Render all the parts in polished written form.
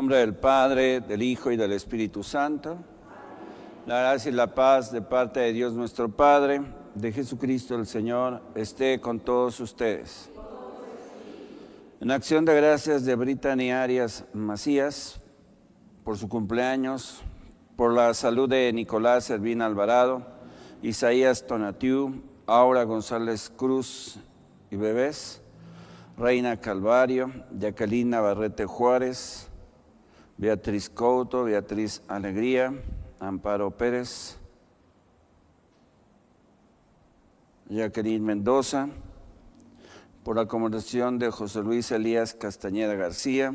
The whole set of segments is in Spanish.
nombre del Padre, del Hijo y del Espíritu Santo. La gracia y la paz de parte de Dios nuestro Padre, de Jesucristo el Señor, esté con todos ustedes. En acción de gracias de Brittany Arias Macías, por su cumpleaños, por la salud de Nicolás Servín Alvarado, Isaías Tonatiu, Aura González Cruz y bebés, Reina Calvario, Jacqueline Navarrete Juárez, Beatriz Couto, Beatriz Alegría, Amparo Pérez, Jacqueline Mendoza, por la conmemoración de José Luis Elías Castañeda García,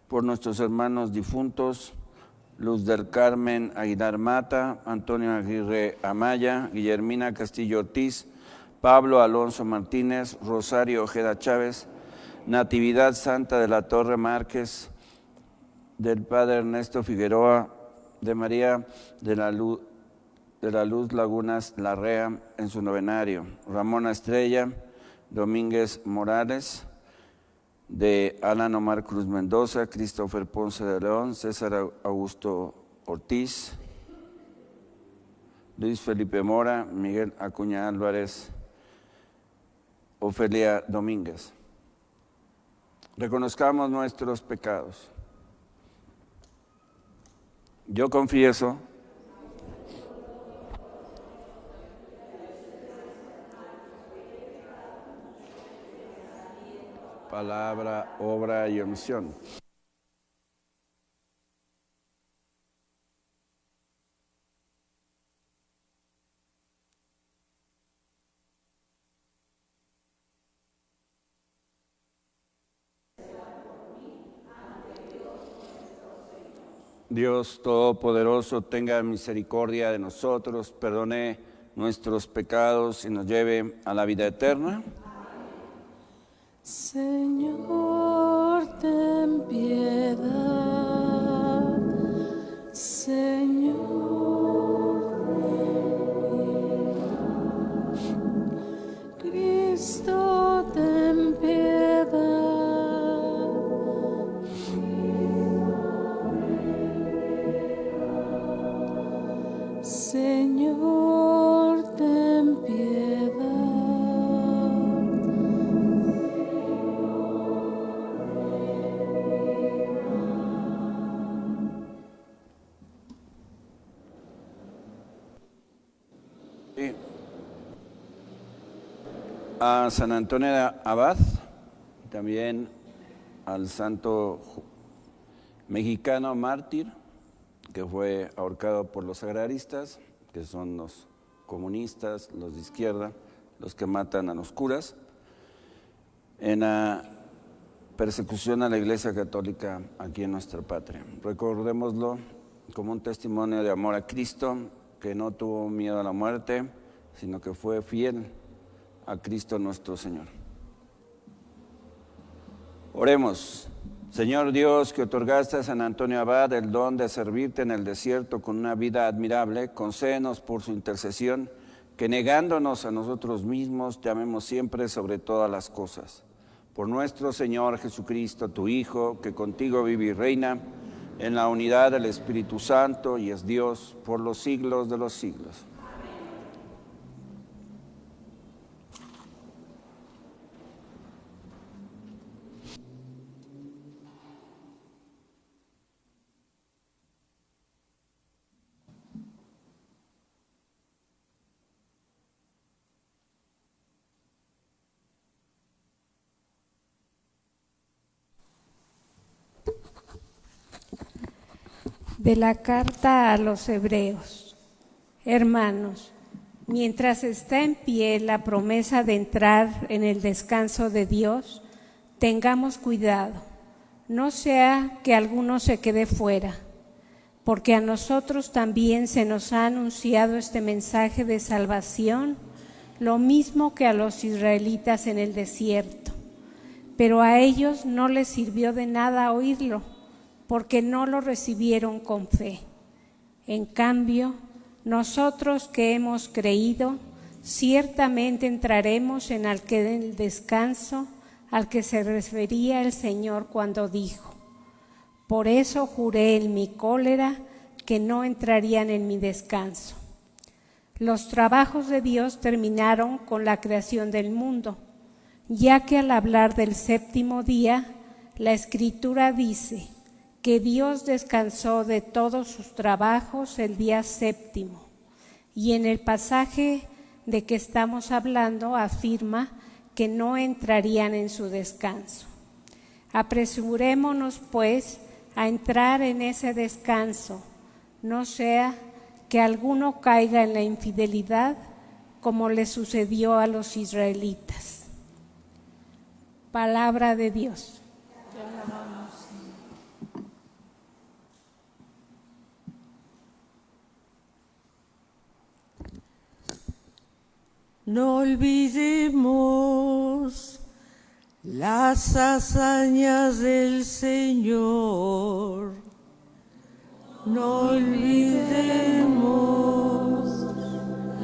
por nuestros hermanos difuntos, Luz del Carmen Aguilar Mata, Antonio Aguirre Amaya, Guillermina Castillo Ortiz, Pablo Alonso Martínez, Rosario Ojeda Chávez, Natividad Santa de la Torre Márquez, del Padre Ernesto Figueroa, de María de la Luz Lagunas Larrea en su novenario, Ramona Estrella Domínguez Morales, de Alan Omar Cruz Mendoza, Christopher Ponce de León, César Augusto Ortiz, Luis Felipe Mora, Miguel Acuña Álvarez, Ofelia Domínguez. Reconozcamos nuestros pecados. Yo confieso palabra, obra y omisión. Dios Todopoderoso tenga misericordia de nosotros, perdone nuestros pecados y nos lleve a la vida eterna. Señor, ten piedad. Señor, Cristo, ten piedad. Señor, ten piedad. A San Antonio Abad, también al santo mexicano mártir que fue ahorcado por los agraristas, que son los comunistas, los de izquierda, los que matan a los curas, en la persecución a la Iglesia Católica aquí en nuestra patria. Recordémoslo como un testimonio de amor a Cristo, que no tuvo miedo a la muerte, sino que fue fiel a Cristo nuestro Señor. Oremos. Señor Dios, que otorgaste a San Antonio Abad el don de servirte en el desierto con una vida admirable, concédenos por su intercesión que negándonos a nosotros mismos te amemos siempre sobre todas las cosas. Por nuestro Señor Jesucristo, tu Hijo, que contigo vive y reina en la unidad del Espíritu Santo y es Dios por los siglos de los siglos. De la carta a los Hebreos. Hermanos, mientras está en pie la promesa de entrar en el descanso de Dios, tengamos cuidado, no sea que alguno se quede fuera, porque a nosotros también se nos ha anunciado este mensaje de salvación, lo mismo que a los israelitas en el desierto, pero a ellos no les sirvió de nada oírlo, porque no lo recibieron con fe. En cambio, nosotros que hemos creído, ciertamente entraremos en el descanso al que se refería el Señor cuando dijo: Por eso juré en mi cólera que no entrarían en mi descanso. Los trabajos de Dios terminaron con la creación del mundo, ya que al hablar del séptimo día, la Escritura dice que Dios descansó de todos sus trabajos el día séptimo. Y en el pasaje de que estamos hablando afirma que no entrarían en su descanso. Apresurémonos, pues, a entrar en ese descanso, no sea que alguno caiga en la infidelidad como le sucedió a los israelitas. Palabra de Dios. No olvidemos las hazañas del Señor. No olvidemos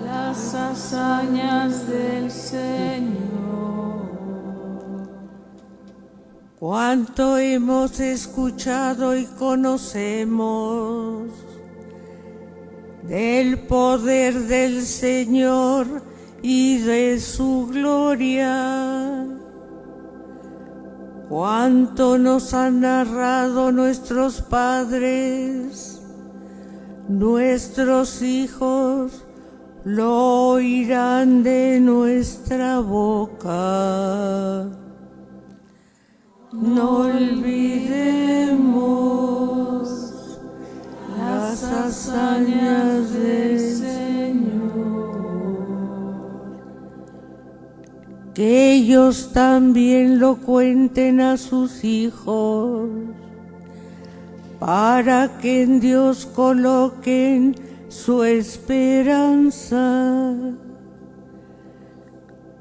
las hazañas del Señor. cuánto hemos escuchado y conocemos del poder del Señor y de su gloria. Cuánto nos han narrado nuestros padres, nuestros hijos lo oirán de nuestra boca. No olvidemos las hazañas del Señor. Que ellos también lo cuenten a sus hijos, para que en Dios coloquen su esperanza.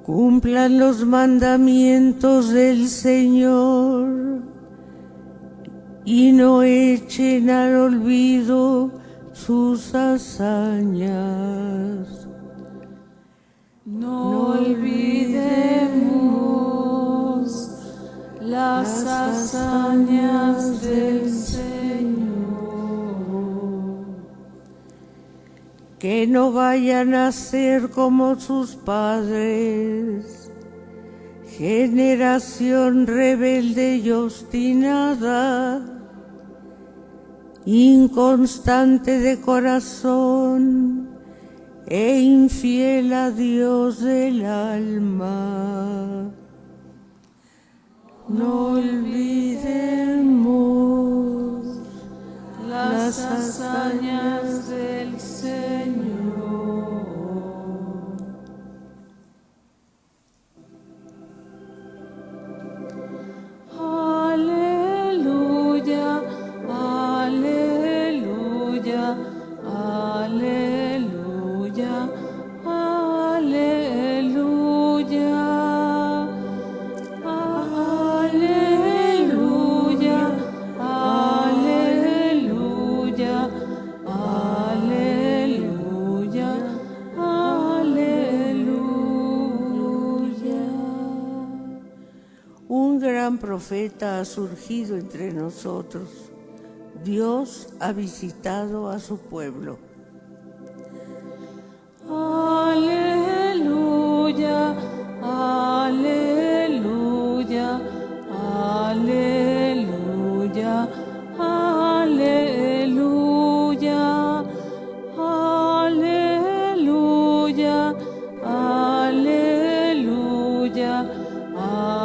Cumplan los mandamientos del Señor y no echen al olvido sus hazañas. No olvidemos las hazañas del Señor. Que no vayan a ser como sus padres, generación rebelde y obstinada, inconstante de corazón e infiel a Dios del alma. No olvidemos las hazañas del Señor. Aleluya, aleluya, aleluya, aleluya, aleluya, aleluya, aleluya, aleluya. Un gran profeta ha surgido entre nosotros. Dios ha visitado a su pueblo. Aleluya, aleluya, aleluya, aleluya, aleluya, aleluya,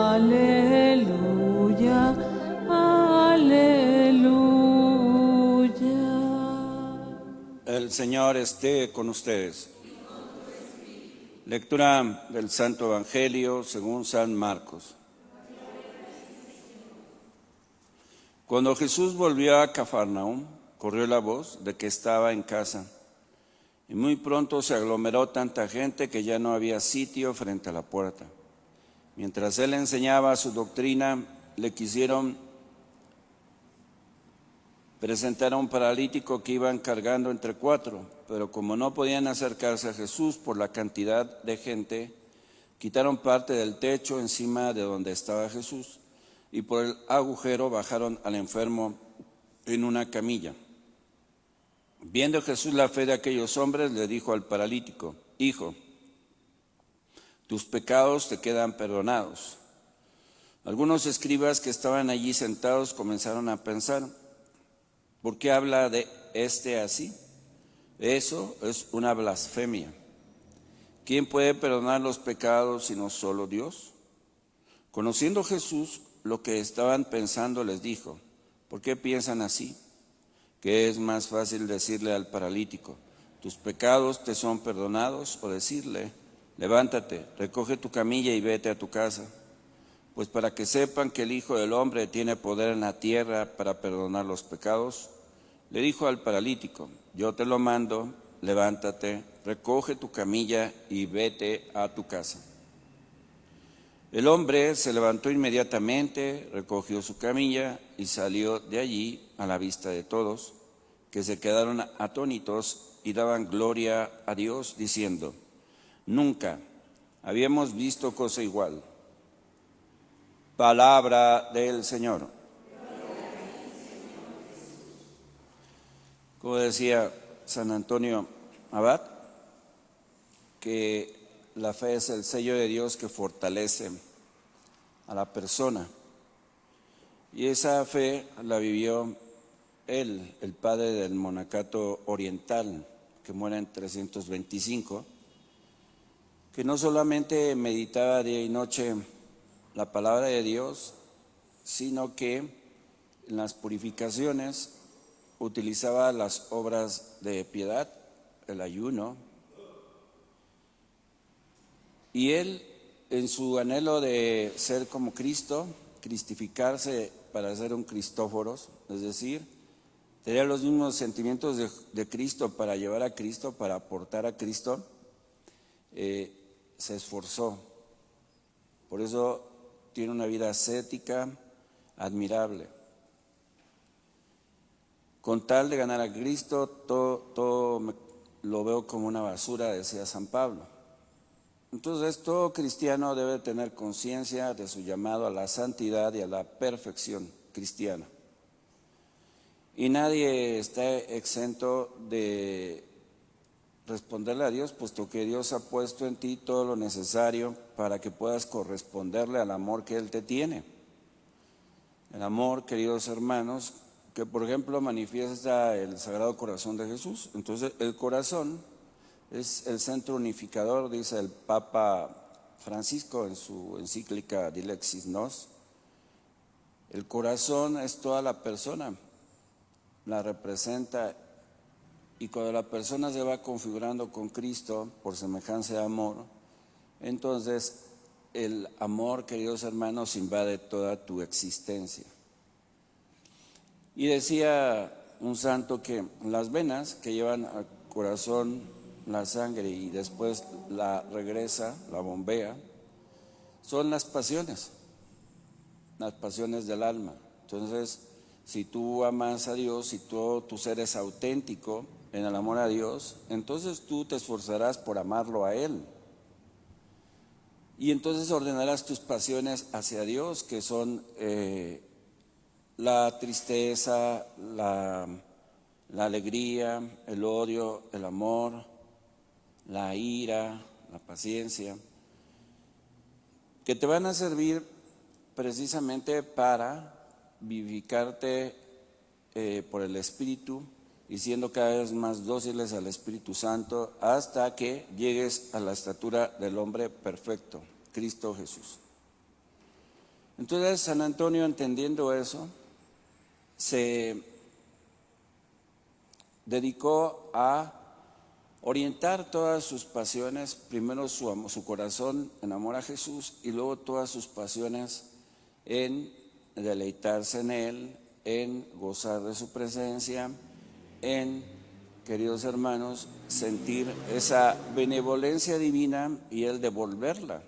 aleluya, aleluya. El Señor esté con ustedes. Lectura del Santo Evangelio según San Marcos. Cuando Jesús volvió a Cafarnaúm, corrió la voz de que estaba en casa, y muy pronto se aglomeró tanta gente que ya no había sitio frente a la puerta. Mientras él enseñaba su doctrina, le quisieron presentar a un paralítico que iban cargando entre 4, pero como no podían acercarse a Jesús por la cantidad de gente, quitaron parte del techo encima de donde estaba Jesús y por el agujero bajaron al enfermo en una camilla. Viendo Jesús la fe de aquellos hombres, le dijo al paralítico: Hijo, tus pecados te quedan perdonados. Algunos escribas que estaban allí sentados comenzaron a pensar: ¿por qué habla de así? Eso es una blasfemia. ¿Quién puede perdonar los pecados sino solo Dios? Conociendo Jesús lo que estaban pensando, les dijo: ¿por qué piensan así? ¿Qué es más fácil decirle al paralítico: tus pecados te son perdonados? O decirle: levántate, recoge tu camilla y vete a tu casa. Pues para que sepan que el Hijo del Hombre tiene poder en la tierra para perdonar los pecados, le dijo al paralítico: yo te lo mando, levántate, recoge tu camilla y vete a tu casa. El hombre se levantó inmediatamente, recogió su camilla y salió de allí a la vista de todos, que se quedaron atónitos y daban gloria a Dios, diciendo: nunca habíamos visto cosa igual. Palabra del Señor. Como decía San Antonio Abad, que la fe es el sello de Dios que fortalece a la persona. Y esa fe la vivió él, el padre del monacato oriental, que muere en 325, que no solamente meditaba día y noche la palabra de Dios, sino que en las purificaciones utilizaba las obras de piedad, el ayuno, y él, en su anhelo de ser como Cristo, cristificarse para ser un Cristóforos, es decir, tenía los mismos sentimientos de Cristo para llevar a Cristo, para aportar a Cristo, se esforzó. Por eso tiene una vida ascética admirable. Con tal de ganar a Cristo, todo lo veo como una basura, decía San Pablo. Entonces, todo cristiano debe tener conciencia de su llamado a la santidad y a la perfección cristiana. Y nadie está exento de responderle a Dios, puesto que Dios ha puesto en ti todo lo necesario para que puedas corresponderle al amor que Él te tiene. El amor, queridos hermanos, que por ejemplo manifiesta el Sagrado Corazón de Jesús. Entonces, el corazón es el centro unificador, dice el Papa Francisco en su encíclica Dilexis Nos. El corazón es toda la persona, la representa, y cuando la persona se va configurando con Cristo por semejanza de amor, entonces el amor, queridos hermanos, invade toda tu existencia. Y decía un santo que las venas que llevan al corazón la sangre y después la regresa, la bombea, son las pasiones del alma. Entonces, si tú amas a Dios, si todo tu ser es auténtico en el amor a Dios, entonces tú te esforzarás por amarlo a Él. Y entonces ordenarás tus pasiones hacia Dios, que son la tristeza, la alegría, el odio, el amor, la ira, la paciencia, que te van a servir precisamente para vivificarte por el Espíritu y siendo cada vez más dóciles al Espíritu Santo hasta que llegues a la estatura del hombre perfecto, Cristo Jesús. Entonces San Antonio, entendiendo eso, se dedicó a orientar todas sus pasiones, primero su corazón en amor a Jesús y luego todas sus pasiones en deleitarse en Él, en gozar de su presencia, en, queridos hermanos, sentir esa benevolencia divina y el devolverla.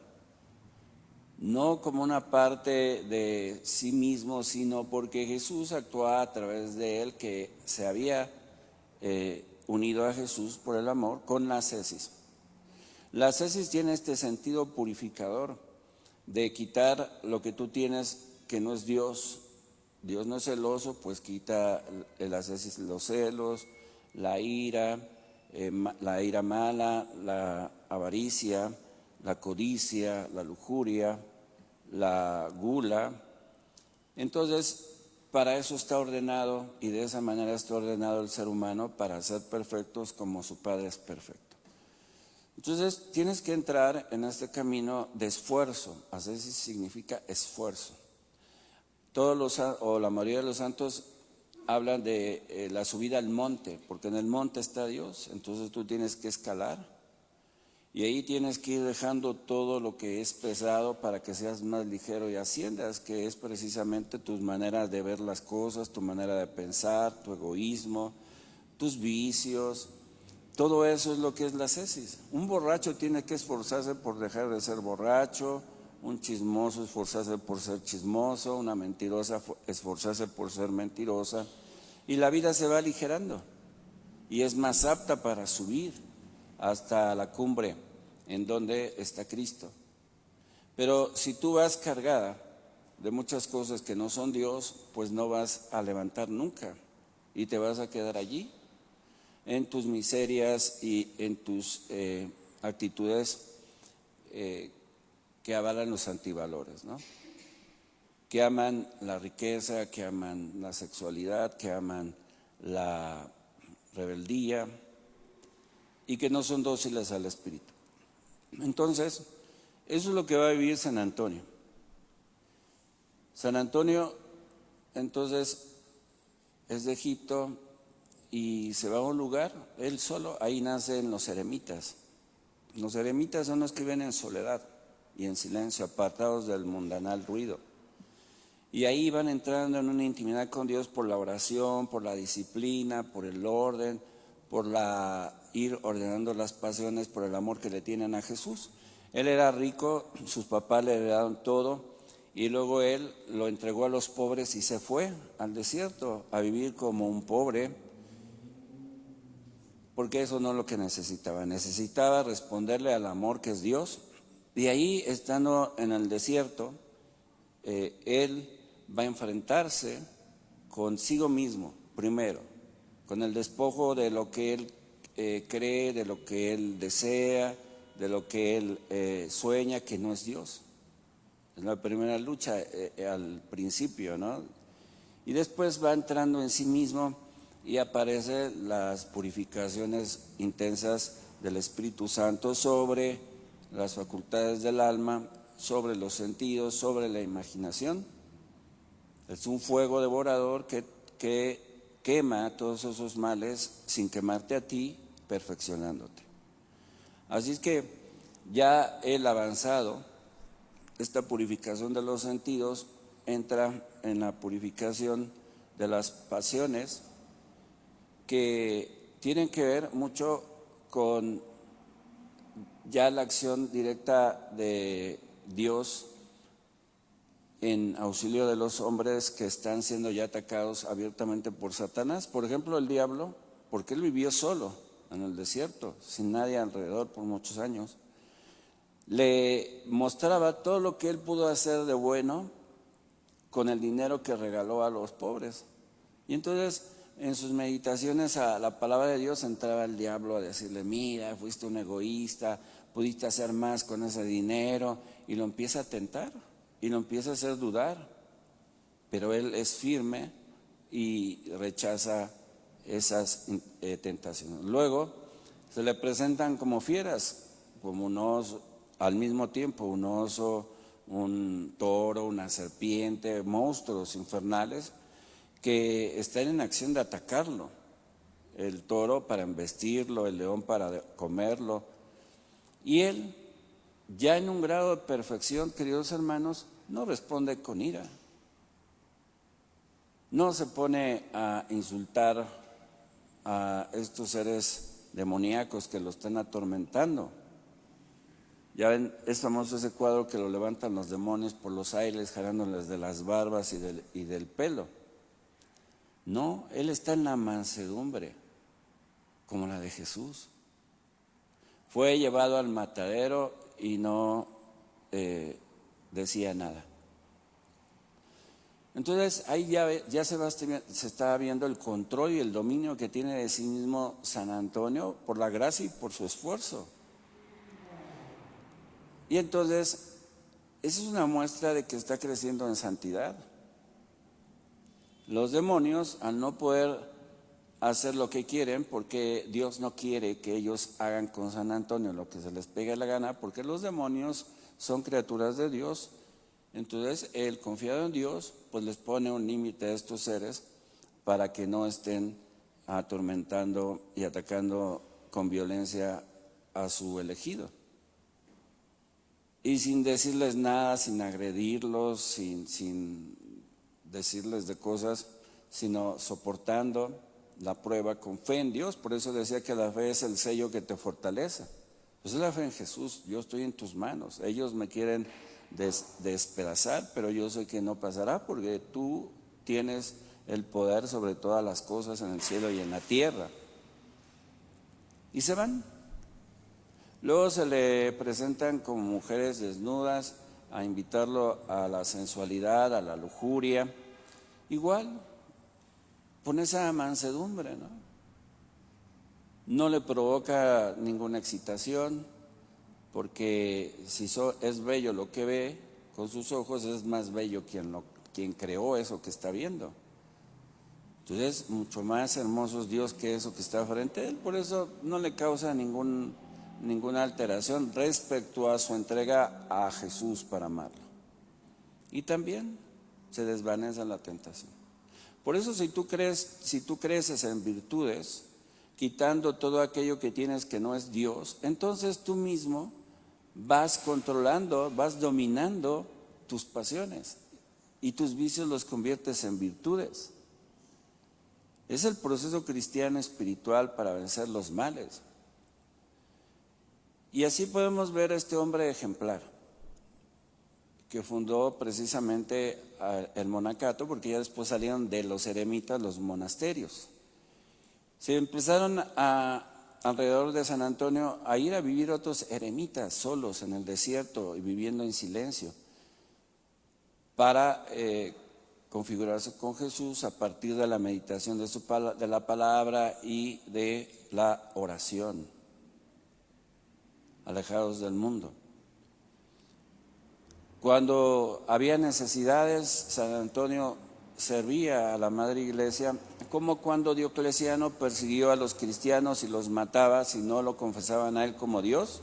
No como una parte de sí mismo, sino porque Jesús actuaba a través de él, que se había unido a Jesús por el amor con la ascesis. La ascesis tiene este sentido purificador de quitar lo que tú tienes que no es Dios Dios no es celoso, pues quita el ascesis, los celos, la ira mala, la avaricia, la codicia, la lujuria, la gula. Entonces, para eso está ordenado, y de esa manera está ordenado el ser humano, para ser perfectos como su Padre es perfecto. Entonces, tienes que entrar en este camino de esfuerzo. Ascesis significa esfuerzo. La mayoría de los santos hablan de la subida al monte, porque en el monte está Dios, entonces tú tienes que escalar. Y ahí tienes que ir dejando todo lo que es pesado para que seas más ligero y asciendas, que es precisamente tus maneras de ver las cosas, tu manera de pensar, tu egoísmo, tus vicios. Todo eso es lo que es la ascesis. Un borracho tiene que esforzarse por dejar de ser borracho, un chismoso esforzarse por ser chismoso, una mentirosa esforzarse por ser mentirosa, y la vida se va aligerando y es más apta para subir hasta la cumbre en donde está Cristo. Pero si tú vas cargada de muchas cosas que no son Dios, pues no vas a levantar nunca y te vas a quedar allí en tus miserias y en tus actitudes que avalan los antivalores, ¿no? Que aman la riqueza, que aman la sexualidad, que aman la rebeldía y que no son dóciles al Espíritu. Entonces, eso es lo que va a vivir San Antonio. San Antonio, entonces, es de Egipto y se va a un lugar, él solo, ahí nacen los eremitas. Los eremitas son los que viven en soledad y en silencio, apartados del mundanal ruido. Y ahí van entrando en una intimidad con Dios por la oración, por la disciplina, por el orden, por ir ordenando las pasiones, por el amor que le tienen a Jesús. Él era rico, sus papás le heredaron todo y luego él lo entregó a los pobres y se fue al desierto a vivir como un pobre, porque eso no es lo que necesitaba responderle al amor que es Dios. Y ahí, estando en el desierto, él va a enfrentarse consigo mismo primero, con el despojo de lo que él cree, de lo que él desea, de lo que él sueña, que no es Dios. Es la primera lucha al principio, ¿no? Y después va entrando en sí mismo y aparecen las purificaciones intensas del Espíritu Santo sobre las facultades del alma, sobre los sentidos, sobre la imaginación. Es un fuego devorador que quema todos esos males sin quemarte a ti, perfeccionándote. Así es que ya el avanzado, esta purificación de los sentidos entra en la purificación de las pasiones, que tienen que ver mucho con ya la acción directa de Dios en auxilio de los hombres que están siendo ya atacados abiertamente por Satanás. Por ejemplo, el diablo, porque él vivió solo en el desierto, sin nadie alrededor por muchos años, le mostraba todo lo que él pudo hacer de bueno con el dinero que regaló a los pobres. Y entonces, en sus meditaciones a la palabra de Dios, entraba el diablo a decirle: mira, fuiste un egoísta, pudiste hacer más con ese dinero, y lo empieza a tentar y lo empieza a hacer dudar, pero él es firme y rechaza esas tentaciones. Luego se le presentan como fieras, como un oso, al mismo tiempo un oso, un toro, una serpiente, monstruos infernales que están en acción de atacarlo. El toro para embestirlo, el león para comerlo. Y él, ya en un grado de perfección, queridos hermanos, no responde con ira. No se pone a insultar a estos seres demoníacos que lo están atormentando. Ya ven, es famoso ese cuadro que lo levantan los demonios por los aires, jalándoles de las barbas y del pelo. No, él está en la mansedumbre, como la de Jesús. Fue llevado al matadero y no decía nada. Entonces ahí ya se está viendo el control y el dominio que tiene de sí mismo San Antonio por la gracia y por su esfuerzo. Y entonces, esa es una muestra de que está creciendo en santidad. Los demonios, al no poder hacer lo que quieren, porque Dios no quiere que ellos hagan con San Antonio lo que se les pegue la gana, porque los demonios son criaturas de Dios. Entonces, Él, confiado en Dios, pues les pone un límite a estos seres para que no estén atormentando y atacando con violencia a su elegido. Y sin decirles nada, sin agredirlos, sin decirles de cosas, sino soportando la prueba con fe en Dios. Por eso decía que la fe es el sello que te fortalece. Pues es la fe en Jesús. Yo estoy en tus manos. Ellos me quieren despedazar, pero yo sé que no pasará porque tú tienes el poder sobre todas las cosas en el cielo y en la tierra. Y se van. Luego se le presentan como mujeres desnudas a invitarlo a la sensualidad, a la lujuria. Igual, con esa mansedumbre, ¿no? No le provoca ninguna excitación, porque si es bello lo que ve con sus ojos, es más bello quien creó eso que está viendo. Entonces, mucho más hermoso es Dios que eso que está frente a él. Por eso no le causa ninguna alteración respecto a su entrega a Jesús para amarlo. Y también se desvanece la tentación. Por eso si tú creces en virtudes, quitando todo aquello que tienes que no es Dios, entonces tú mismo vas controlando, vas dominando tus pasiones y tus vicios los conviertes en virtudes. Es el proceso cristiano espiritual para vencer los males. Y así podemos ver a este hombre ejemplar que fundó precisamente el monacato, porque ya después salieron de los eremitas los monasterios. Se empezaron alrededor de San Antonio a ir a vivir otros eremitas solos en el desierto y viviendo en silencio para configurarse con Jesús a partir de la meditación de la palabra y de la oración, alejados del mundo. Cuando había necesidades, San Antonio servía a la Madre Iglesia, como cuando Diocleciano persiguió a los cristianos y los mataba si no lo confesaban a él como Dios.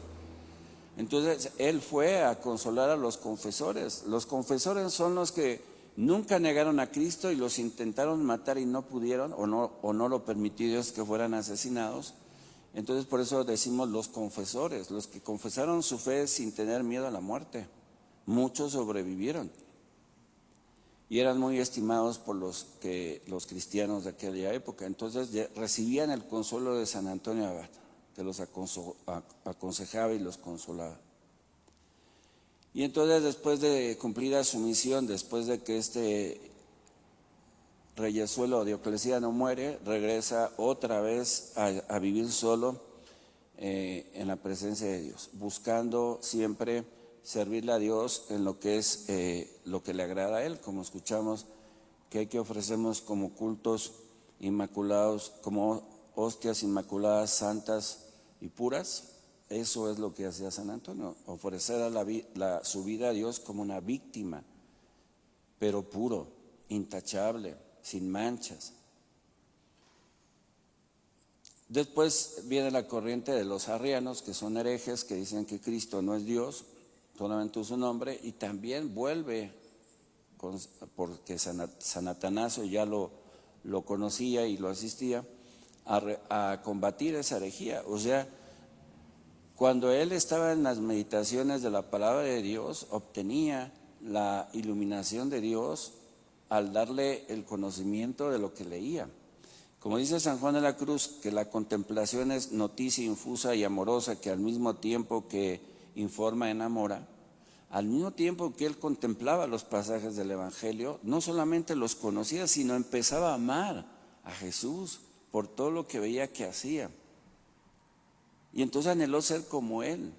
Entonces él fue a consolar a los confesores. Los confesores son los que nunca negaron a Cristo y los intentaron matar y no pudieron, o no lo permitió Dios que fueran asesinados. Entonces por eso decimos los confesores, los que confesaron su fe sin tener miedo a la muerte. Muchos sobrevivieron y eran muy estimados por los cristianos de aquella época. Entonces recibían el consuelo de San Antonio Abad, que los aconsejaba y los consolaba. Y entonces, después de cumplida su misión, después de que este reyesuelo Diocleciano muere, regresa otra vez a vivir solo en la presencia de Dios, buscando siempre servirle a Dios en lo que es lo que le agrada a Él, como escuchamos que ofrecemos como cultos inmaculados, como hostias inmaculadas, santas y puras. Eso es lo que hacía San Antonio, ofrecer su vida a Dios como una víctima, pero puro, intachable, sin manchas. Después viene la corriente de los arrianos, que son herejes, que dicen que Cristo no es Dios, solamente su nombre, y también vuelve, porque San Atanasio ya lo conocía y lo asistía, a combatir esa herejía. O sea, cuando él estaba en las meditaciones de la palabra de Dios, obtenía la iluminación de Dios al darle el conocimiento de lo que leía. Como dice San Juan de la Cruz, que la contemplación es noticia infusa y amorosa, que al mismo tiempo que informa, enamora. Al mismo tiempo que él contemplaba los pasajes del Evangelio, no solamente los conocía, sino empezaba a amar a Jesús por todo lo que veía que hacía. Y entonces anheló ser como él.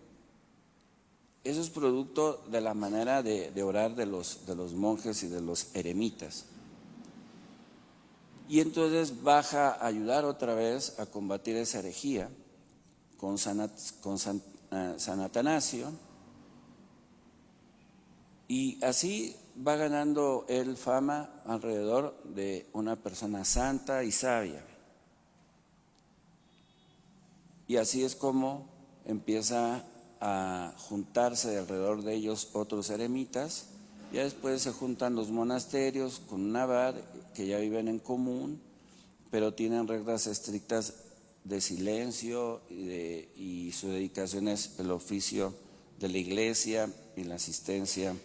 Eso es producto de la manera de orar de los monjes y de los eremitas. Y entonces baja a ayudar otra vez a combatir esa herejía con San Atanasio, y así va ganando él fama alrededor de una persona santa y sabia. Y así es como empieza a juntarse alrededor de ellos otros eremitas. Ya después se juntan los monasterios con un abad que ya viven en común, pero tienen reglas estrictas de silencio y su dedicación es el oficio de la iglesia y la asistencia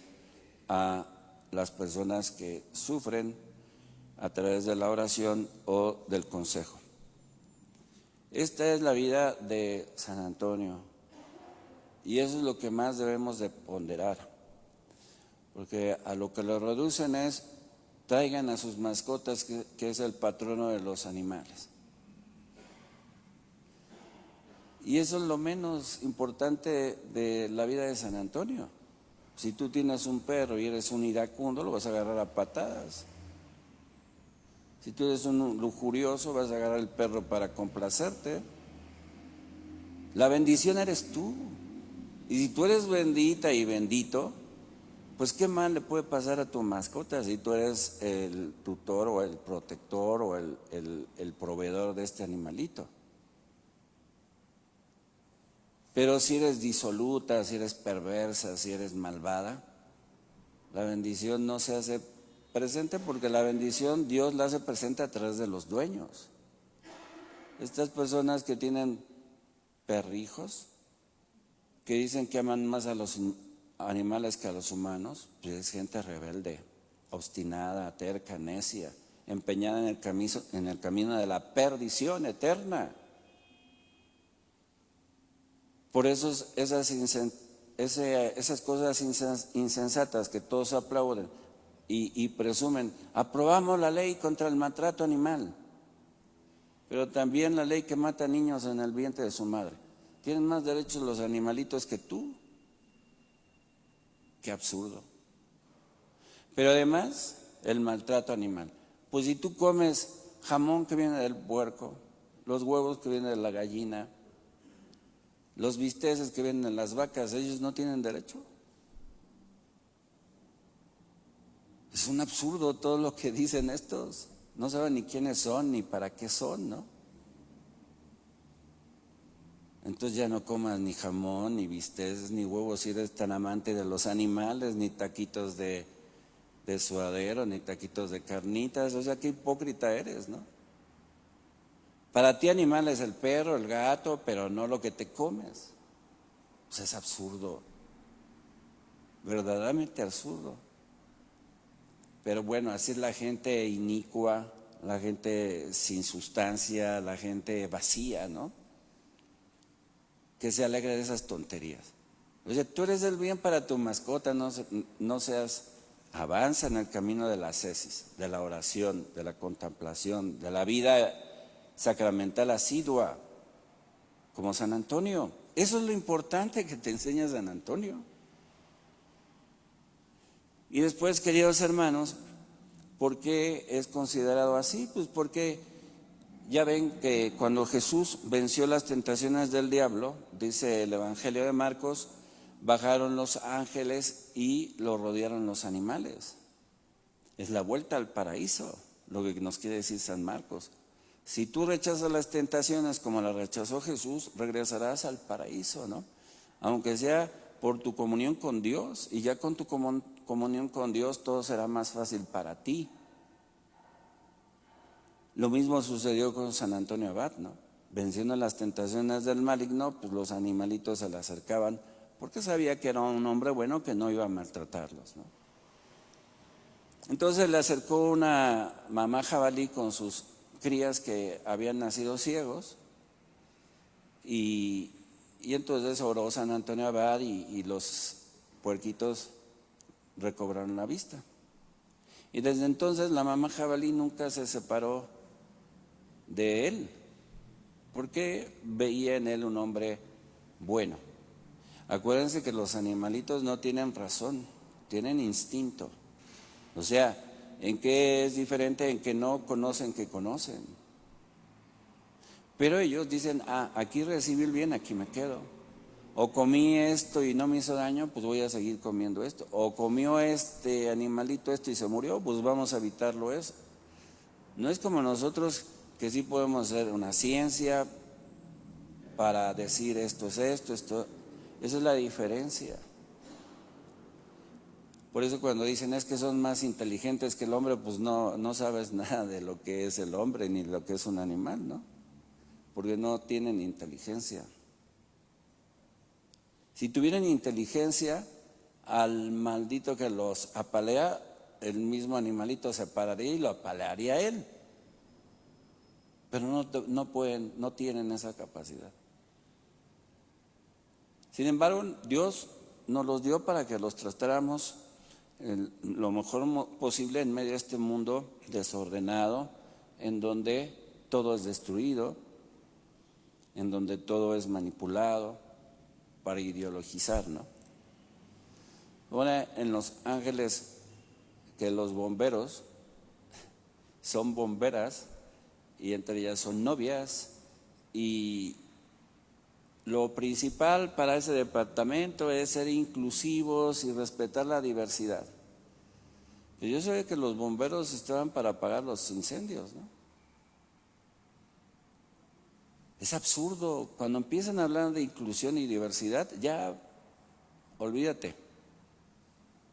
a las personas que sufren a través de la oración o del consejo. Esta es la vida de San Antonio, y eso es lo que más debemos de ponderar, porque a lo que lo reducen es: traigan a sus mascotas, que es el patrono de los animales. Y eso es lo menos importante de la vida de San Antonio. Si tú tienes un perro y eres un iracundo, lo vas a agarrar a patadas. Si tú eres un lujurioso, vas a agarrar el perro para complacerte. La bendición eres tú. Y si tú eres bendita y bendito, pues qué mal le puede pasar a tu mascota si tú eres el tutor o el protector o el proveedor de este animalito. Pero si eres disoluta, si eres perversa, si eres malvada, la bendición no se hace presente, porque la bendición Dios la hace presente a través de los dueños. Estas personas que tienen perrijos, que dicen que aman más a los animales que a los humanos, pues es gente rebelde, obstinada, terca, necia, empeñada en el camino de la perdición eterna. Por eso esas cosas insensatas que todos aplauden y presumen: aprobamos la ley contra el maltrato animal, pero también la ley que mata niños en el vientre de su madre. Tienen más derechos los animalitos que tú. Qué absurdo. Pero además, el maltrato animal. Pues si tú comes jamón que viene del puerco, los huevos que vienen de la gallina, los bisteces que vienen de las vacas, ellos no tienen derecho. Es un absurdo todo lo que dicen estos. No saben ni quiénes son ni para qué son, ¿no? Entonces ya no comas ni jamón, ni bisteces, ni huevos si eres tan amante de los animales, ni taquitos de suadero, ni taquitos de carnitas. O sea, qué hipócrita eres, ¿no? Para ti animal es el perro, el gato, pero no lo que te comes. Pues es absurdo, verdaderamente absurdo. Pero bueno, así es la gente inicua, la gente sin sustancia, la gente vacía, ¿no? Que se alegra de esas tonterías. O sea, tú eres el bien para tu mascota, no seas, avanza en el camino de la ascesis, de la oración, de la contemplación, de la vida sacramental asidua, como San Antonio. Eso es lo importante que te enseña San Antonio. Y después, queridos hermanos, ¿por qué es considerado así? Pues porque ya ven que cuando Jesús venció las tentaciones del diablo, dice el Evangelio de Marcos, bajaron los ángeles y lo rodearon los animales. Es la vuelta al paraíso, lo que nos quiere decir San Marcos. Si tú rechazas las tentaciones como las rechazó Jesús, regresarás al paraíso, ¿no? Aunque sea por tu comunión con Dios, y ya con tu comunión con Dios todo será más fácil para ti. Lo mismo sucedió con San Antonio Abad, ¿no? Venciendo las tentaciones del maligno, pues los animalitos se le acercaban porque sabía que era un hombre bueno que no iba a maltratarlos, ¿no? Entonces le acercó una mamá jabalí con sus crías que habían nacido ciegos, y entonces oró San Antonio Abad y los puerquitos recobraron la vista. Y desde entonces la mamá jabalí nunca se separó de él, porque veía en él un hombre bueno. Acuérdense que los animalitos no tienen razón, tienen instinto. O sea, ¿en qué es diferente? En que no conocen que conocen. Pero ellos dicen, aquí recibí el bien, aquí me quedo. O comí esto y no me hizo daño, pues voy a seguir comiendo esto. O comió este animalito esto y se murió, pues vamos a evitarlo eso. No es como nosotros que sí podemos hacer una ciencia para decir esto es esto. Esa es la diferencia. Por eso cuando dicen es que son más inteligentes que el hombre, pues no sabes nada de lo que es el hombre ni de lo que es un animal, ¿no? Porque no tienen inteligencia. Si tuvieran inteligencia, al maldito que los apalea, el mismo animalito se pararía y lo apalearía a él. Pero no pueden, no tienen esa capacidad. Sin embargo, Dios nos los dio para que los tratáramos lo mejor posible en medio de este mundo desordenado, en donde todo es destruido, en donde todo es manipulado para ideologizar, ¿no? Ahora en Los Ángeles, que los bomberos son bomberas y entre ellas son novias, y lo principal para ese departamento es ser inclusivos y respetar la diversidad. Y yo sabía que los bomberos estaban para apagar los incendios, ¿no? Es absurdo, cuando empiezan a hablar de inclusión y diversidad, ya olvídate,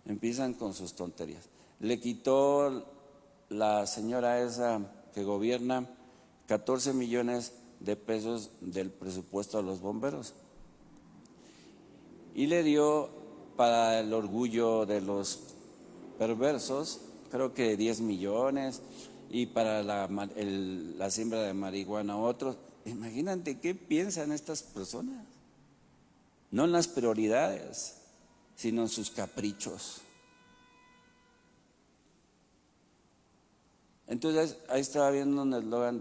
empiezan con sus tonterías. Le quitó la señora esa que gobierna 14 millones de pesos del presupuesto a los bomberos y le dio para el orgullo de los perversos, creo que 10 millones, y para la siembra de marihuana otros. Imagínate qué piensan estas personas, no en las prioridades, sino en sus caprichos. Entonces ahí estaba viendo un eslogan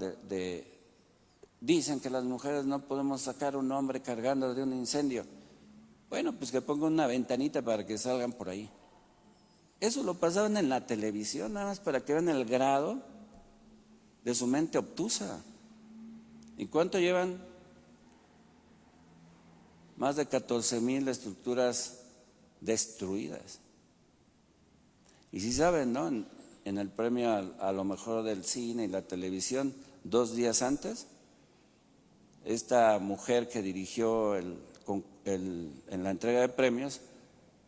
dicen que las mujeres no podemos sacar a un hombre cargando de un incendio. Bueno, pues que pongan una ventanita para que salgan por ahí. Eso lo pasaban en la televisión, nada más para que vean el grado de su mente obtusa. ¿Y cuánto llevan? Más de 14,000 estructuras destruidas. Y sí saben, ¿no? En el premio a lo mejor del cine y la televisión, 2 días antes, esta mujer que dirigió en la entrega de premios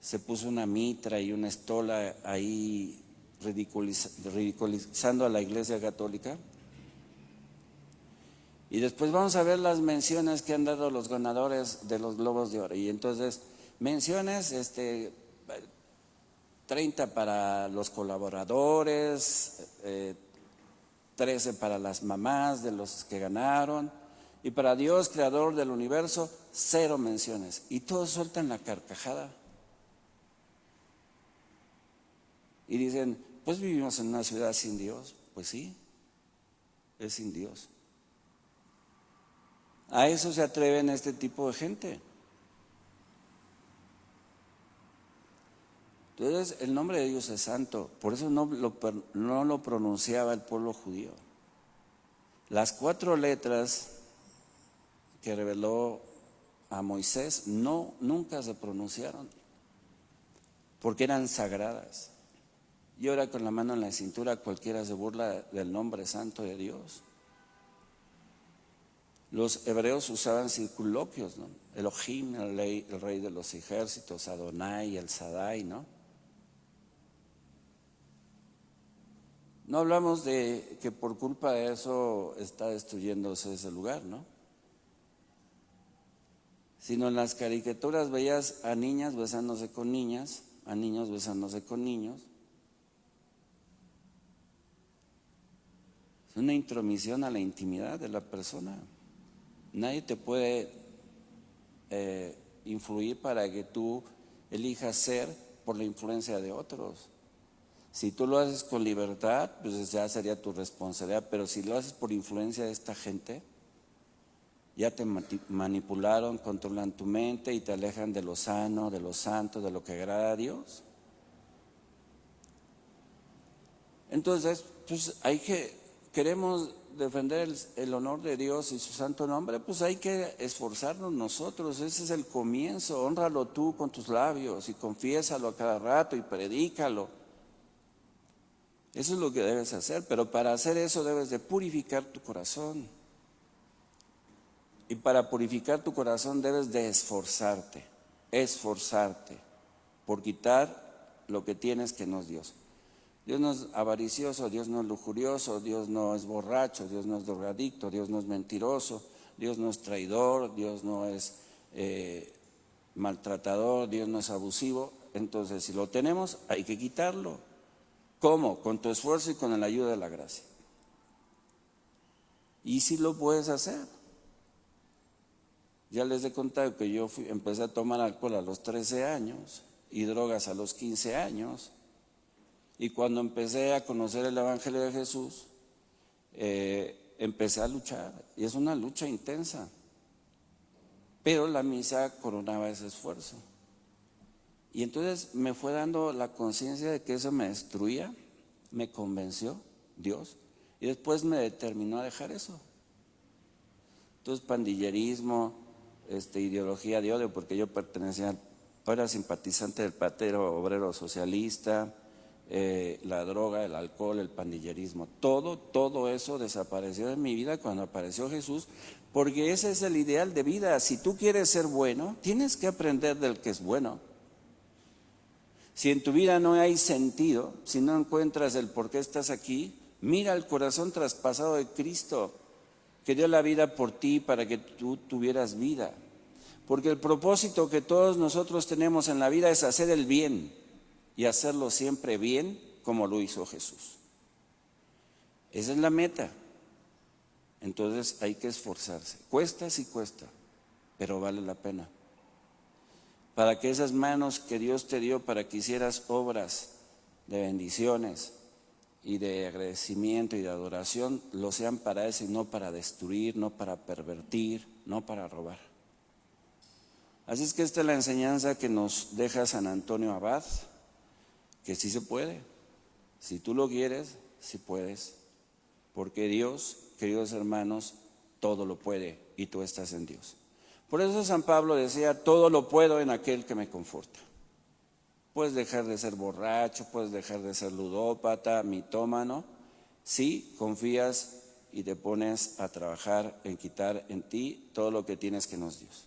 se puso una mitra y una estola ahí ridiculizando a la Iglesia Católica. Y después vamos a ver las menciones que han dado los ganadores de los Globos de Oro. Y entonces, menciones, 30 para los colaboradores, 13 para las mamás de los que ganaron, y para Dios, creador del universo, 0 menciones. Y todos sueltan la carcajada. Y dicen, pues vivimos en una ciudad sin Dios. Pues sí, es sin Dios. A eso se atreven este tipo de gente. Entonces, el nombre de Dios es santo, por eso no lo pronunciaba el pueblo judío. Las 4 letras que reveló a Moisés nunca se pronunciaron, porque eran sagradas. Y ahora con la mano en la cintura cualquiera se burla del nombre santo de Dios. Los hebreos usaban circunloquios, ¿no? Elohim, el rey de los ejércitos, Adonai, el Sadai, ¿no? No hablamos de que por culpa de eso está destruyéndose ese lugar, ¿no? Sino en las caricaturas veías a niñas besándose con niñas, a niños besándose con niños. Es una intromisión a la intimidad de la persona. Nadie te puede influir para que tú elijas ser por la influencia de otros. Si tú lo haces con libertad, pues ya sería tu responsabilidad, pero si lo haces por influencia de esta gente, ya te manipularon, controlan tu mente y te alejan de lo sano, de lo santo, de lo que agrada a Dios. Entonces, pues queremos defender el honor de Dios y su santo nombre, pues hay que esforzarnos nosotros. Ese es el comienzo. Hónralo tú con tus labios y confiésalo a cada rato y predícalo. Eso es lo que debes hacer, pero para hacer eso debes de purificar tu corazón. Y para purificar tu corazón debes de esforzarte por quitar lo que tienes que no es Dios. Dios no es avaricioso, Dios no es lujurioso, Dios no es borracho, Dios no es drogadicto, Dios no es mentiroso, Dios no es traidor, Dios no es maltratador, Dios no es abusivo. Entonces, si lo tenemos, hay que quitarlo. ¿Cómo? Con tu esfuerzo y con la ayuda de la gracia. Y si lo puedes hacer. Ya les he contado que yo empecé a tomar alcohol a los 13 años y drogas a los 15 años. Y cuando empecé a conocer el Evangelio de Jesús, empecé a luchar. Y es una lucha intensa. Pero la misa coronaba ese esfuerzo. Y entonces me fue dando la conciencia de que eso me destruía, me convenció Dios. Y después me determinó a dejar eso. Entonces pandillerismo, ideología de odio, porque yo era simpatizante del Partido Obrero Socialista, la droga, el alcohol, el pandillerismo, todo eso desapareció de mi vida cuando apareció Jesús, porque ese es el ideal de vida. Si tú quieres ser bueno, tienes que aprender del que es bueno. Si en tu vida no hay sentido, si no encuentras el por qué estás aquí, mira el corazón traspasado de Cristo, que dio la vida por ti para que tú tuvieras vida. Porque el propósito que todos nosotros tenemos en la vida es hacer el bien y hacerlo siempre bien como lo hizo Jesús. Esa es la meta. Entonces hay que esforzarse. Cuesta, sí cuesta, pero vale la pena. Para que esas manos que Dios te dio para que hicieras obras de bendiciones y de agradecimiento y de adoración, lo sean para eso y no para destruir, no para pervertir, no para robar. Así es que esta es la enseñanza que nos deja San Antonio Abad, que sí se puede. Si tú lo quieres, sí puedes. Porque Dios, queridos hermanos, todo lo puede y tú estás en Dios. Por eso San Pablo decía, todo lo puedo en aquel que me conforta. Puedes dejar de ser borracho, puedes dejar de ser ludópata, mitómano, si confías y te pones a trabajar en quitar en ti todo lo que tienes que no es Dios.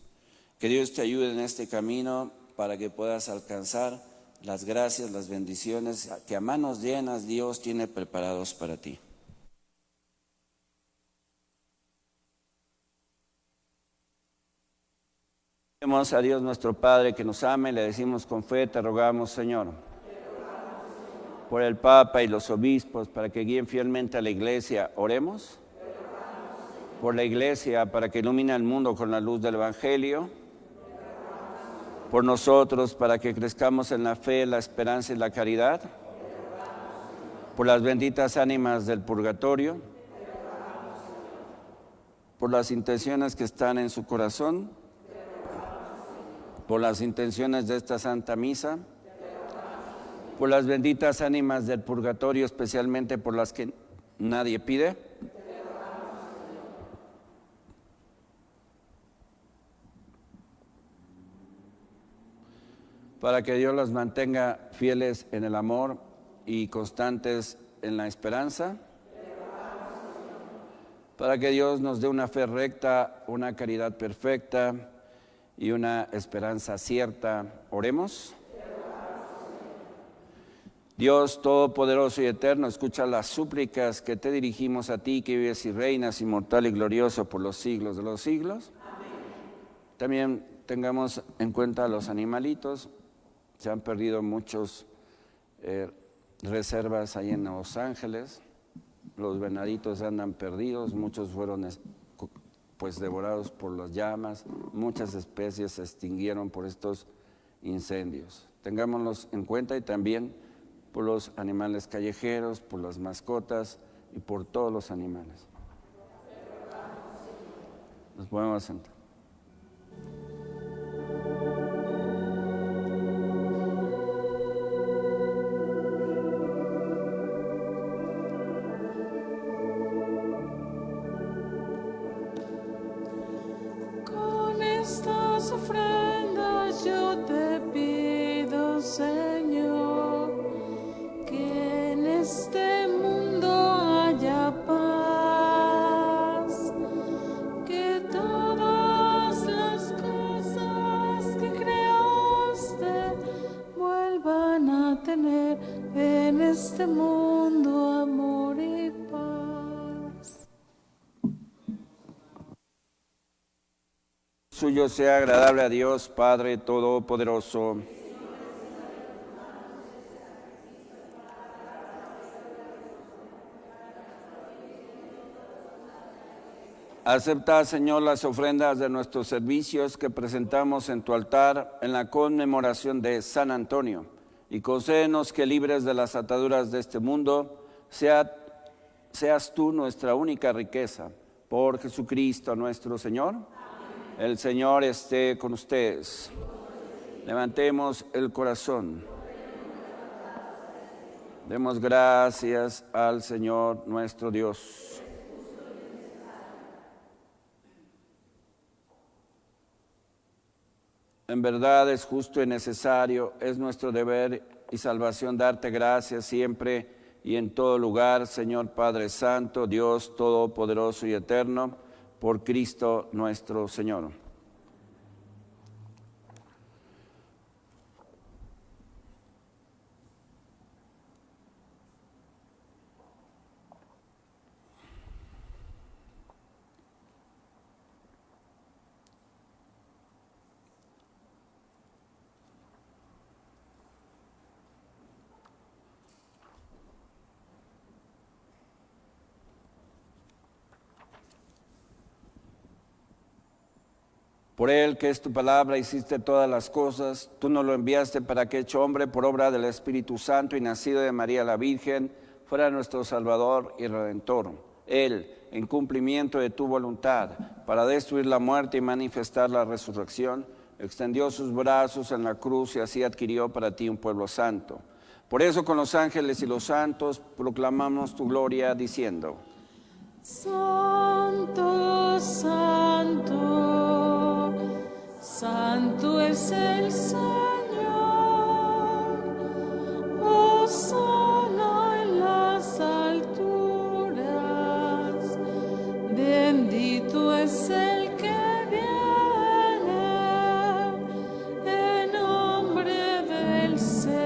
Que Dios te ayude en este camino para que puedas alcanzar las gracias, las bendiciones que a manos llenas Dios tiene preparados para ti. Pedimos a Dios nuestro Padre que nos ame, le decimos con fe, te rogamos, Señor, por el Papa y los obispos, para que guíen fielmente a la Iglesia. Oremos. Por la Iglesia, para que ilumine al mundo con la luz del Evangelio. Por nosotros, para que crezcamos en la fe, la esperanza y la caridad. Por las benditas ánimas del purgatorio. Por las intenciones que están en su corazón. Por las intenciones de esta Santa Misa, por las benditas ánimas del purgatorio, especialmente por las que nadie pide. Para que Dios las mantenga fieles en el amor y constantes en la esperanza. Para que Dios nos dé una fe recta, una caridad perfecta y una esperanza cierta. Oremos. Dios Todopoderoso y Eterno, escucha las súplicas que te dirigimos a ti, que vives y reinas, inmortal y glorioso por los siglos de los siglos. Amén. También tengamos en cuenta a los animalitos. Se han perdido muchos reservas ahí en Los Ángeles. Los venaditos andan perdidos, muchos fueron devorados por las llamas, muchas especies se extinguieron por estos incendios. Tengámoslos en cuenta y también por los animales callejeros, por las mascotas y por todos los animales. Nos podemos sentar. Con estas ofrendas yo te pido, Señor, que en este mundo haya paz, que todas las cosas que creaste vuelvan a tener en este mundo amor y paz. Suyo sea agradable a Dios, Padre Todopoderoso. Acepta, Señor, las ofrendas de nuestros servicios que presentamos en tu altar en la conmemoración de San Antonio, y concédenos que, libres de las ataduras de este mundo, seas tú nuestra única riqueza. Por Jesucristo nuestro Señor. El Señor esté con ustedes. Levantemos el corazón. Demos gracias al Señor nuestro Dios. En verdad es justo y necesario, es nuestro deber y salvación darte gracias siempre y en todo lugar, Señor Padre Santo, Dios Todopoderoso y Eterno, por Cristo nuestro Señor. Por él, que es tu palabra, hiciste todas las cosas. Tú nos lo enviaste para que, hecho hombre por obra del Espíritu Santo y nacido de María la Virgen, fuera nuestro Salvador y Redentor. Él, en cumplimiento de tu voluntad, para destruir la muerte y manifestar la resurrección, extendió sus brazos en la cruz y así adquirió para ti un pueblo santo. Por eso, con los ángeles y los santos, proclamamos tu gloria, diciendo: Santo, santo, santo es el Señor, hosana en las alturas, bendito es el que viene en nombre del Señor.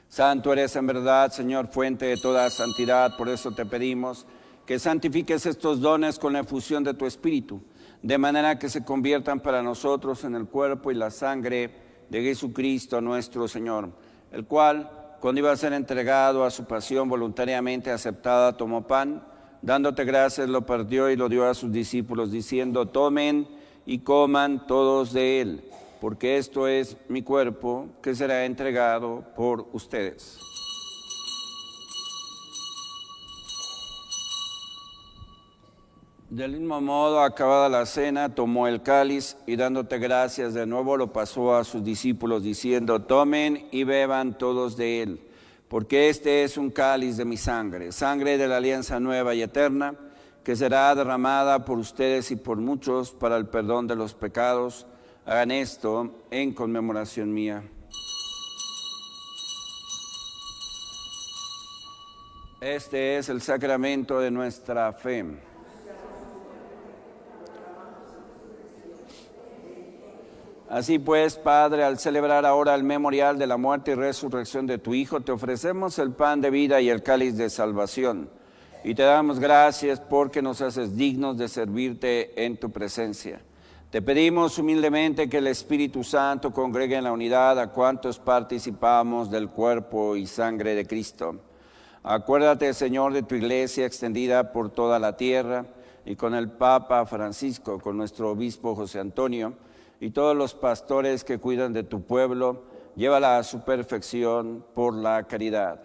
Santo eres en verdad, Señor, fuente de toda santidad. Por eso te pedimos que santifiques estos dones con la efusión de tu Espíritu, de manera que se conviertan para nosotros en el cuerpo y la sangre de Jesucristo nuestro Señor, el cual, cuando iba a ser entregado a su pasión voluntariamente aceptada, tomó pan, dándote gracias, lo partió y lo dio a sus discípulos, diciendo: tomen y coman todos de él, porque esto es mi cuerpo, que será entregado por ustedes. Del mismo modo, acabada la cena, tomó el cáliz y dándote gracias de nuevo lo pasó a sus discípulos, diciendo: tomen y beban todos de él, porque este es un cáliz de mi sangre, sangre de la alianza nueva y eterna, que será derramada por ustedes y por muchos para el perdón de los pecados. Hagan esto en conmemoración mía. Este es el sacramento de nuestra fe. Así pues, Padre, al celebrar ahora el memorial de la muerte y resurrección de tu Hijo, te ofrecemos el pan de vida y el cáliz de salvación. Y te damos gracias porque nos haces dignos de servirte en tu presencia. Te pedimos humildemente que el Espíritu Santo congregue en la unidad a cuantos participamos del cuerpo y sangre de Cristo. Acuérdate, Señor, de tu iglesia extendida por toda la tierra y con el Papa Francisco, con nuestro obispo José Antonio, y todos los pastores que cuidan de tu pueblo, llévala a su perfección por la caridad.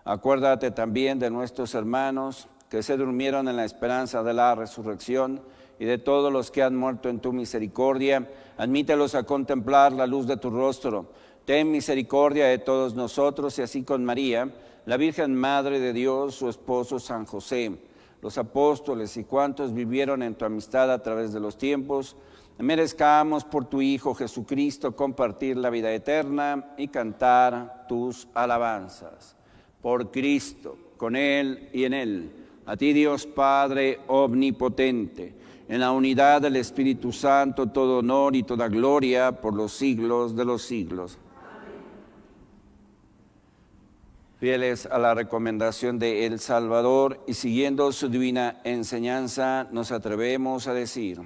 Acuérdate también de nuestros hermanos que se durmieron en la esperanza de la resurrección, y de todos los que han muerto en tu misericordia, admítelos a contemplar la luz de tu rostro. Ten misericordia de todos nosotros, y así con María, la Virgen Madre de Dios, su esposo San José, los apóstoles y cuantos vivieron en tu amistad a través de los tiempos, merezcamos por tu Hijo Jesucristo compartir la vida eterna y cantar tus alabanzas. Por Cristo, con Él y en Él, a ti Dios Padre omnipotente, en la unidad del Espíritu Santo, todo honor y toda gloria por los siglos de los siglos. Fieles a la recomendación de El Salvador y siguiendo su divina enseñanza, nos atrevemos a decir: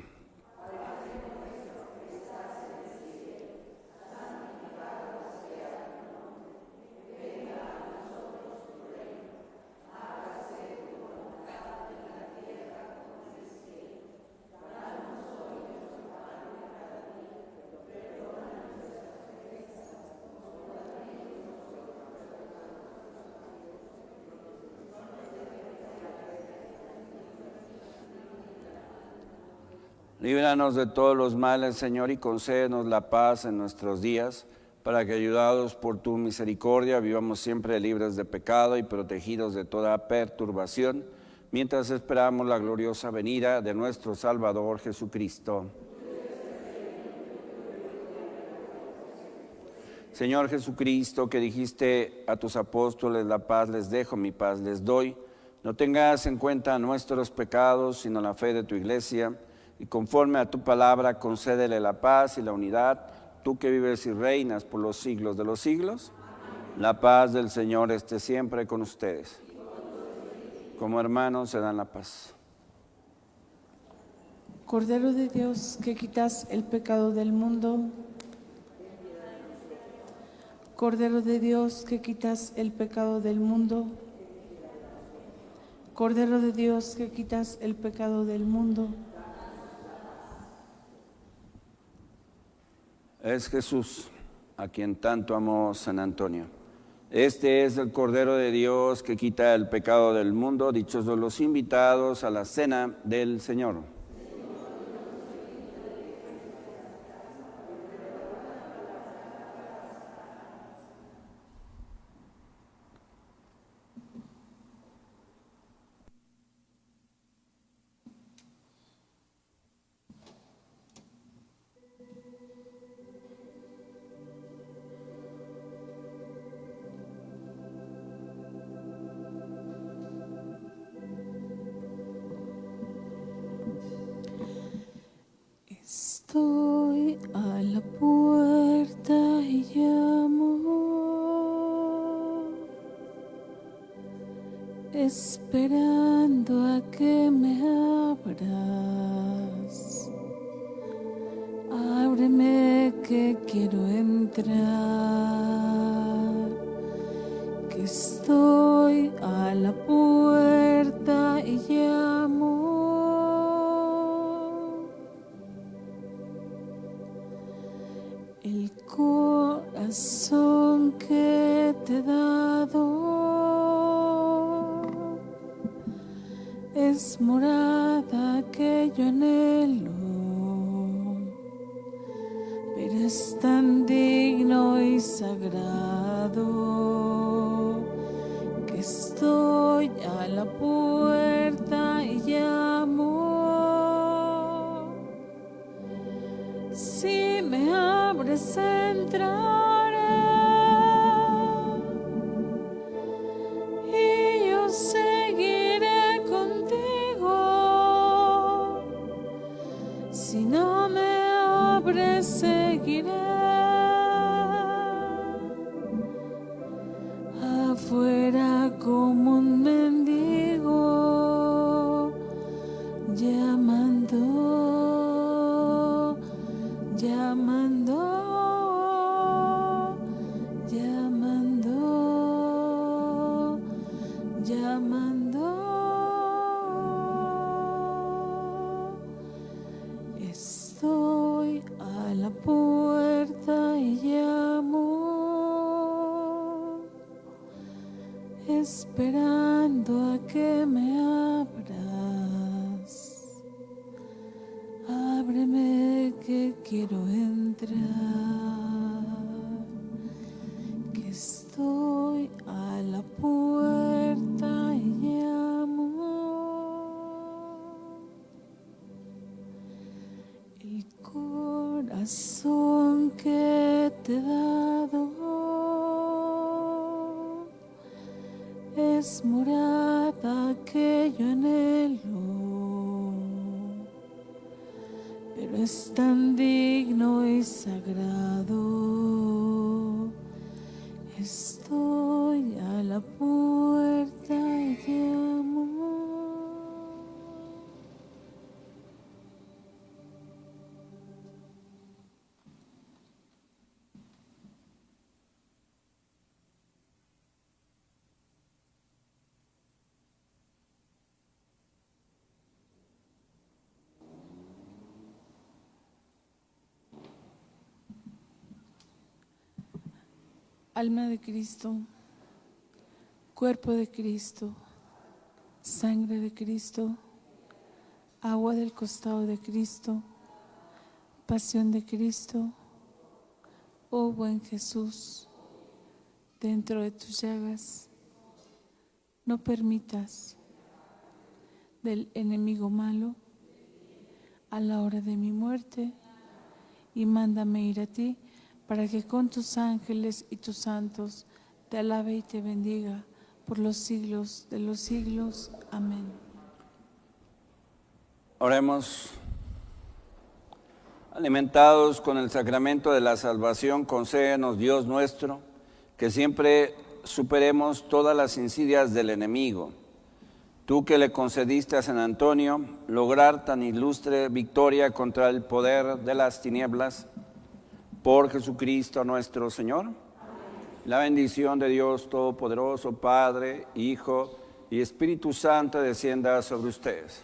líbranos de todos los males, Señor, y concédenos la paz en nuestros días, para que, ayudados por tu misericordia, vivamos siempre libres de pecado y protegidos de toda perturbación, mientras esperamos la gloriosa venida de nuestro Salvador Jesucristo. Señor Jesucristo, que dijiste a tus apóstoles: la paz les dejo, mi paz les doy, no tengas en cuenta nuestros pecados, sino la fe de tu Iglesia, y conforme a tu palabra concédele la paz y la unidad, tú que vives y reinas por los siglos de los siglos. Amén. La paz del Señor esté siempre con ustedes. Como hermanos se dan la paz. Cordero de Dios, que quitas el pecado del mundo. Cordero de Dios, que quitas el pecado del mundo. Cordero de Dios, que quitas el pecado del mundo. Es Jesús, a quien tanto amó San Antonio. Este es el Cordero de Dios que quita el pecado del mundo. Dichosos los invitados a la cena del Señor. Estoy a la puerta y llamo, esperando a que me abras. Ábreme que quiero entrar, que estoy a la puerta y llamo. El corazón que te he dado es morada que yo anhelo, pero es tan digno y sagrado que estoy a la puerta y llamo. Si me abres, entraré y yo seguiré contigo. Si no me abres, seguiré afuera como un mendigo, llamando. esperando a que me abras. Ábreme que quiero entrar, que estoy a la puerta y llamo. El corazón que te he dado es morada que yo anhelo, pero es tan digno y sagrado. Estoy a la puerta y llamo. Alma de Cristo, cuerpo de Cristo, sangre de Cristo, agua del costado de Cristo, pasión de Cristo, oh buen Jesús, dentro de tus llagas, no permitas del enemigo malo a la hora de mi muerte, y mándame ir a ti, para que con tus ángeles y tus santos te alabe y te bendiga por los siglos de los siglos. Amén. Oremos. Alimentados con el sacramento de la salvación, concédenos, Dios nuestro, que siempre superemos todas las insidias del enemigo. Tú que le concediste a San Antonio lograr tan ilustre victoria contra el poder de las tinieblas, por Jesucristo nuestro Señor. La bendición de Dios Todopoderoso, Padre, Hijo y Espíritu Santo descienda sobre ustedes.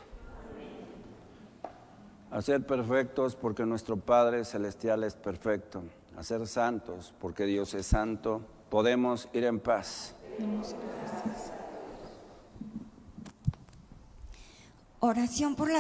A ser perfectos porque nuestro Padre Celestial es perfecto. A ser santos porque Dios es santo. Podemos ir en paz. Oración por la